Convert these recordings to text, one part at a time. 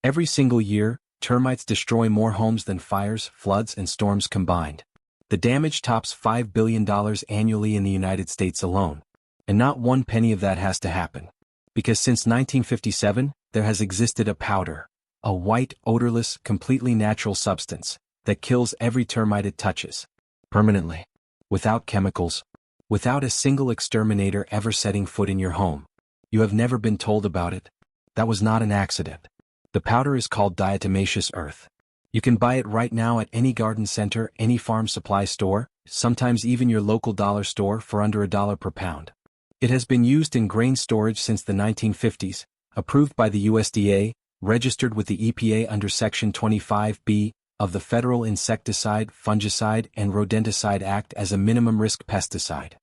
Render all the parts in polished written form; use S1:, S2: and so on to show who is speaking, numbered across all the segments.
S1: Every single year, termites destroy more homes than fires, floods, and storms combined. The damage tops $5 billion annually in the United States alone. And not one penny of that has to happen. Because since 1957, there has existed a powder, a white, odorless, completely natural substance, that kills every termite it touches. Permanently. Without chemicals. Without a single exterminator ever setting foot in your home. You have never been told about it. That was not an accident. The powder is called diatomaceous earth. You can buy it right now at any garden center, any farm supply store, sometimes even your local dollar store for under $1 per pound. It has been used in grain storage since the 1950s, approved by the USDA, registered with the EPA under Section 25B of the Federal Insecticide, Fungicide, and Rodenticide Act as a minimum risk pesticide.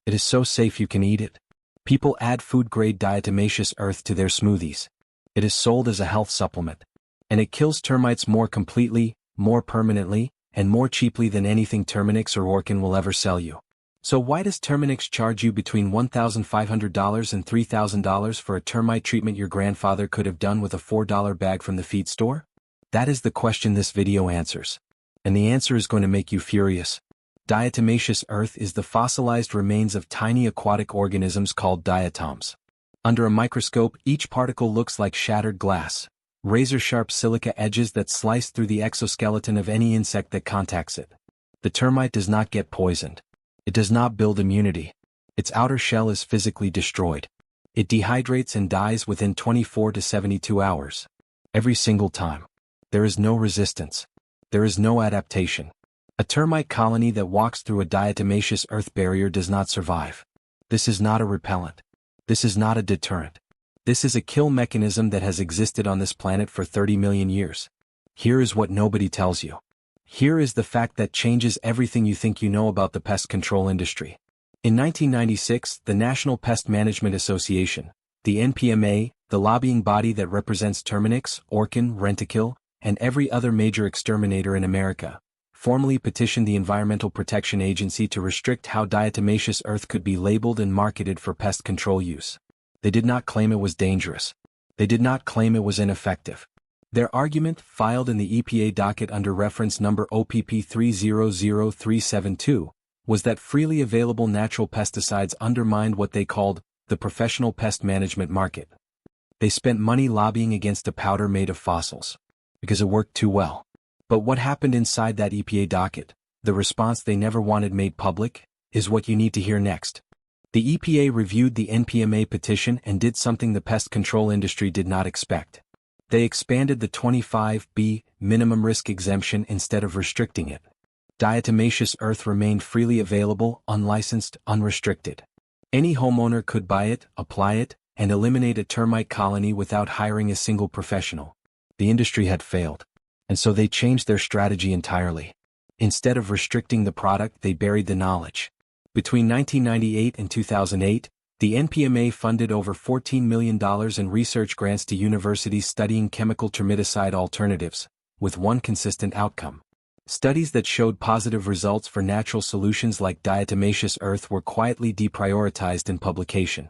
S1: It is so safe you can eat it. People add food-grade diatomaceous earth to their smoothies. It is sold as a health supplement. And it kills termites more completely, more permanently, and more cheaply than anything Terminix or Orkin will ever sell you. So why does Terminix charge you between $1,500 and $3,000 for a termite treatment your grandfather could have done with a $4 bag from the feed store? That is the question this video answers. And the answer is going to make you furious. Diatomaceous earth is the fossilized remains of tiny aquatic organisms called diatoms. Under a microscope, each particle looks like shattered glass, razor-sharp silica edges that slice through the exoskeleton of any insect that contacts it. The termite does not get poisoned. It does not build immunity. Its outer shell is physically destroyed. It dehydrates and dies within 24 to 72 hours. Every single time. There is no resistance. There is no adaptation. A termite colony that walks through a diatomaceous earth barrier does not survive. This is not a repellent. This is not a deterrent. This is a kill mechanism that has existed on this planet for 30 million years. Here is what nobody tells you. Here is the fact that changes everything you think you know about the pest control industry. In 1996, the National Pest Management Association, the NPMA, the lobbying body that represents Terminix, Orkin, Rentokil, and every other major exterminator in America, formally petitioned the Environmental Protection Agency to restrict how diatomaceous earth could be labeled and marketed for pest control use. They did not claim it was dangerous. They did not claim it was ineffective. Their argument, filed in the EPA docket under reference number OPP 300372, was that freely available natural pesticides undermined what they called the professional pest management market. They spent money lobbying against a powder made of fossils. Because it worked too well. But what happened inside that EPA docket, the response they never wanted made public, is what you need to hear next. The EPA reviewed the NPMA petition and did something the pest control industry did not expect. They expanded the 25B minimum risk exemption instead of restricting it. Diatomaceous earth remained freely available, unlicensed, unrestricted. Any homeowner could buy it, apply it, and eliminate a termite colony without hiring a single professional. The industry had failed. And so they changed their strategy entirely. Instead of restricting the product, they buried the knowledge. Between 1998 and 2008, the NPMA funded over $14 million in research grants to universities studying chemical termiticide alternatives, with one consistent outcome. Studies that showed positive results for natural solutions like diatomaceous earth were quietly deprioritized in publication.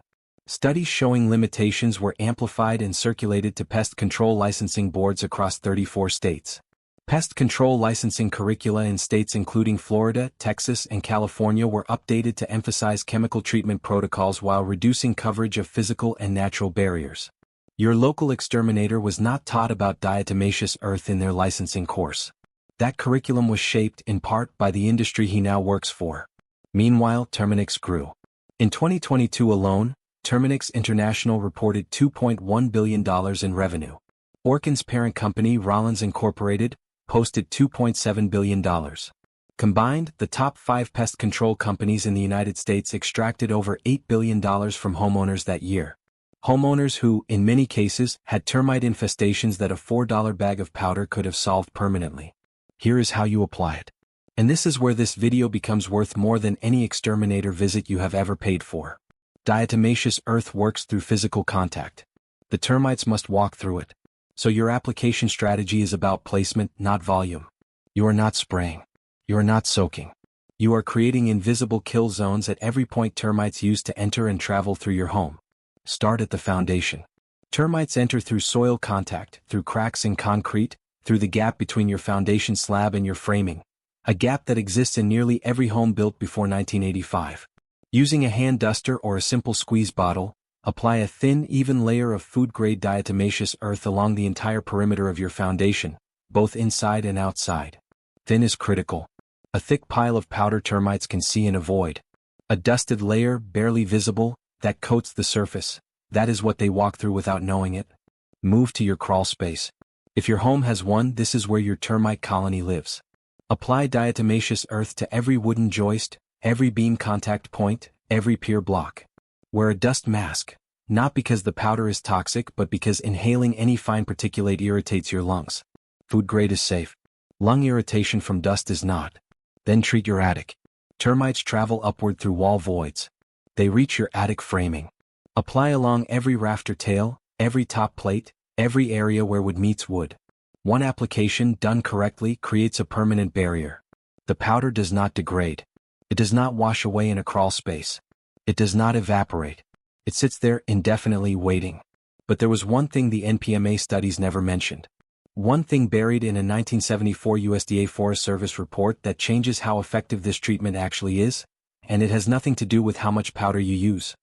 S1: Studies showing limitations were amplified and circulated to pest control licensing boards across 34 states. Pest control licensing curricula in states including Florida, Texas, and California were updated to emphasize chemical treatment protocols while reducing coverage of physical and natural barriers. Your local exterminator was not taught about diatomaceous earth in their licensing course. That curriculum was shaped in part by the industry he now works for. Meanwhile, Terminix grew. In 2022 alone, Terminix International reported $2.1 billion in revenue. Orkin's parent company, Rollins Incorporated, posted $2.7 billion. Combined, the top 5 pest control companies in the United States extracted over $8 billion from homeowners that year. Homeowners who, in many cases, had termite infestations that a $4 bag of powder could have solved permanently. Here is how you apply it. And this is where this video becomes worth more than any exterminator visit you have ever paid for. Diatomaceous earth works through physical contact. The termites must walk through it. So your application strategy is about placement, not volume. You are not spraying. You are not soaking. You are creating invisible kill zones at every point termites use to enter and travel through your home. Start at the foundation. Termites enter through soil contact, through cracks in concrete, through the gap between your foundation slab and your framing, a gap that exists in nearly every home built before 1985. Using a hand duster or a simple squeeze bottle, apply a thin, even layer of food-grade diatomaceous earth along the entire perimeter of your foundation, both inside and outside. Thin is critical. A thick pile of powder termites can see and avoid. A dusted layer, barely visible, that coats the surface. That is what they walk through without knowing it. Move to your crawl space. If your home has one, this is where your termite colony lives. Apply diatomaceous earth to every wooden joist, every beam contact point, every pier block. Wear a dust mask, not because the powder is toxic but because inhaling any fine particulate irritates your lungs. Food grade is safe. Lung irritation from dust is not. Then treat your attic. Termites travel upward through wall voids. They reach your attic framing. Apply along every rafter tail, every top plate, every area where wood meets wood. One application done correctly creates a permanent barrier. The powder does not degrade. It does not wash away in a crawl space. It does not evaporate. It sits there indefinitely waiting. But there was one thing the NPMA studies never mentioned. One thing buried in a 1974 USDA Forest Service report that changes how effective this treatment actually is, and it has nothing to do with how much powder you use.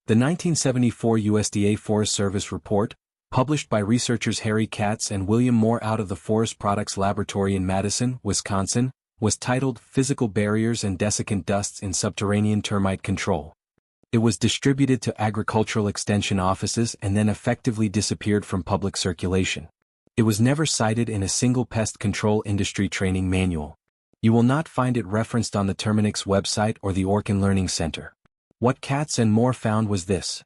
S1: The 1974 USDA Forest Service report, published by researchers Harry Katz and William Moore out of the Forest Products Laboratory in Madison, Wisconsin, was titled Physical Barriers and Desiccant Dusts in Subterranean Termite Control. It was distributed to agricultural extension offices and then effectively disappeared from public circulation. It was never cited in a single pest control industry training manual. You will not find it referenced on the Terminix website or the Orkin Learning Center. What Katz and Moore found was this.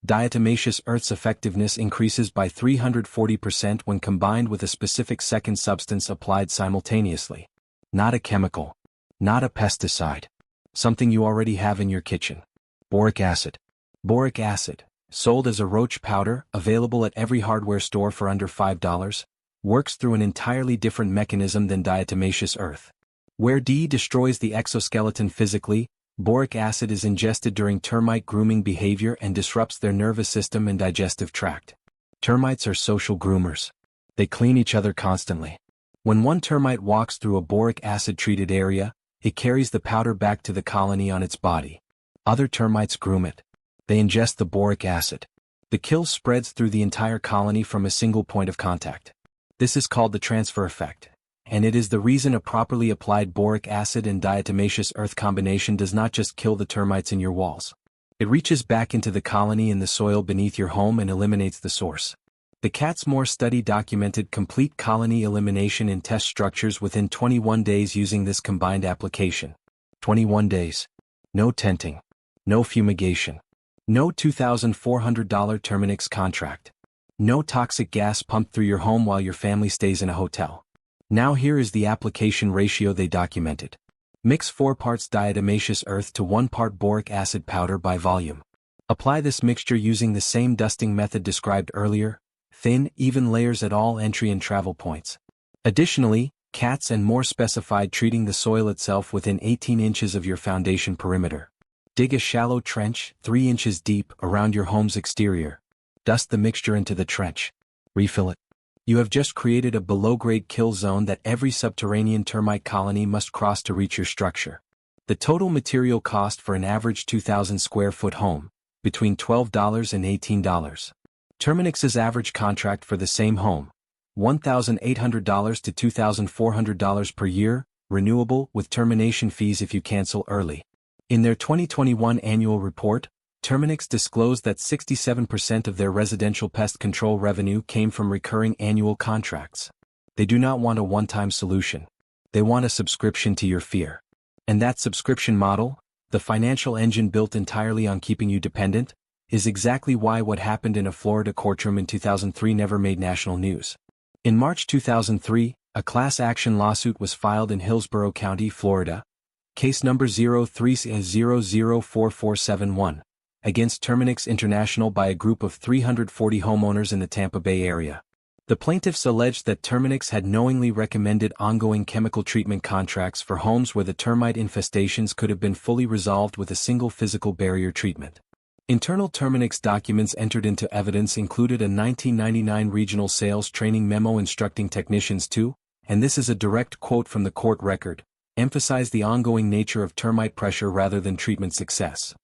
S1: Diatomaceous earth's effectiveness increases by 340% when combined with a specific second substance applied simultaneously. Not a chemical. Not a pesticide. Something you already have in your kitchen. Boric acid. Boric acid, sold as a roach powder, available at every hardware store for under $5, works through an entirely different mechanism than diatomaceous earth. Where D destroys the exoskeleton physically, boric acid is ingested during termite grooming behavior and disrupts their nervous system and digestive tract. Termites are social groomers. They clean each other constantly. When one termite walks through a boric acid-treated area, it carries the powder back to the colony on its body. Other termites groom it. They ingest the boric acid. The kill spreads through the entire colony from a single point of contact. This is called the transfer effect, and it is the reason a properly applied boric acid and diatomaceous earth combination does not just kill the termites in your walls. It reaches back into the colony in the soil beneath your home and eliminates the source. The Katz-Moore study documented complete colony elimination in test structures within 21 days using this combined application. 21 days. No tenting. No fumigation. No $2,400 Terminix contract. No toxic gas pumped through your home while your family stays in a hotel. Now here is the application ratio they documented. Mix 4 parts diatomaceous earth to 1 part boric acid powder by volume. Apply this mixture using the same dusting method described earlier, thin, even layers at all entry and travel points. Additionally, Katz and Moore specified treating the soil itself within 18 inches of your foundation perimeter. Dig a shallow trench, 3 inches deep, around your home's exterior. Dust the mixture into the trench. Refill it. You have just created a below-grade kill zone that every subterranean termite colony must cross to reach your structure. The total material cost for an average 2,000 square foot home, between $12 and $18. Terminix's average contract for the same home, $1,800 to $2,400 per year, renewable with termination fees if you cancel early. In their 2021 annual report, Terminix disclosed that 67% of their residential pest control revenue came from recurring annual contracts. They do not want a one-time solution. They want a subscription to your fear. And that subscription model, the financial engine built entirely on keeping you dependent, is exactly why what happened in a Florida courtroom in 2003 never made national news. In March 2003, a class action lawsuit was filed in Hillsborough County, Florida, case number 03004471, against Terminix International by a group of 340 homeowners in the Tampa Bay area. The plaintiffs alleged that Terminix had knowingly recommended ongoing chemical treatment contracts for homes where the termite infestations could have been fully resolved with a single physical barrier treatment. Internal Terminix documents entered into evidence included a 1999 regional sales training memo instructing technicians to, and this is a direct quote from the court record, emphasize the ongoing nature of termite pressure rather than treatment success.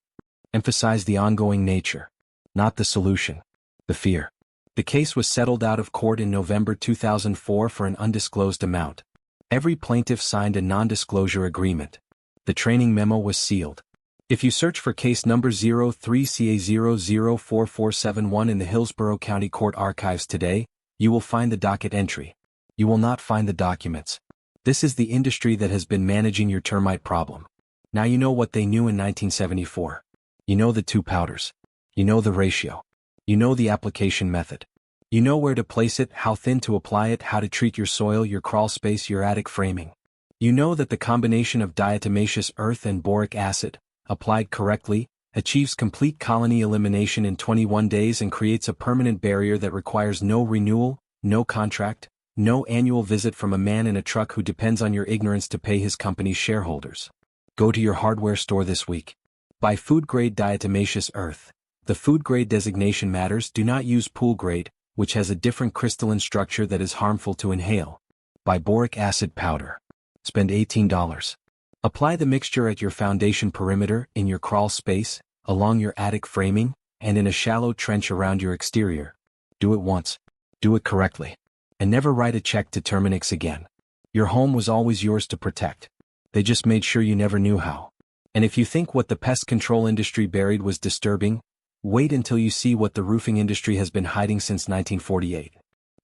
S1: Emphasize the ongoing nature, not the solution, the fear. The case was settled out of court in November 2004 for an undisclosed amount. Every plaintiff signed a non-disclosure agreement. The training memo was sealed. If you search for case number 03CA004471 in the Hillsborough County Court Archives today, you will find the docket entry. You will not find the documents. This is the industry that has been managing your termite problem. Now you know what they knew in 1974. You know the two powders. You know the ratio. You know the application method. You know where to place it, how thin to apply it, how to treat your soil, your crawl space, your attic framing. You know that the combination of diatomaceous earth and boric acid, applied correctly, achieves complete colony elimination in 21 days and creates a permanent barrier that requires no renewal, no contract, no annual visit from a man in a truck who depends on your ignorance to pay his company's shareholders. Go to your hardware store this week. Buy food-grade diatomaceous earth. The food-grade designation matters. Do not use pool-grade, which has a different crystalline structure that is harmful to inhale. Buy boric acid powder. Spend $18. Apply the mixture at your foundation perimeter, in your crawl space, along your attic framing, and in a shallow trench around your exterior. Do it once. Do it correctly. And never write a check to Terminix again. Your home was always yours to protect. They just made sure you never knew how. And if you think what the pest control industry buried was disturbing, wait until you see what the roofing industry has been hiding since 1948.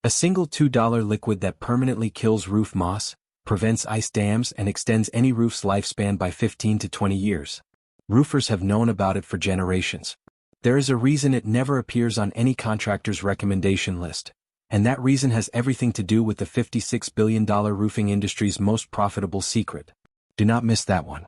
S1: A single $2 liquid that permanently kills roof moss, prevents ice dams and extends any roof's lifespan by 15 to 20 years. Roofers have known about it for generations. There is a reason it never appears on any contractor's recommendation list, and that reason has everything to do with the $56 billion roofing industry's most profitable secret. Do not miss that one.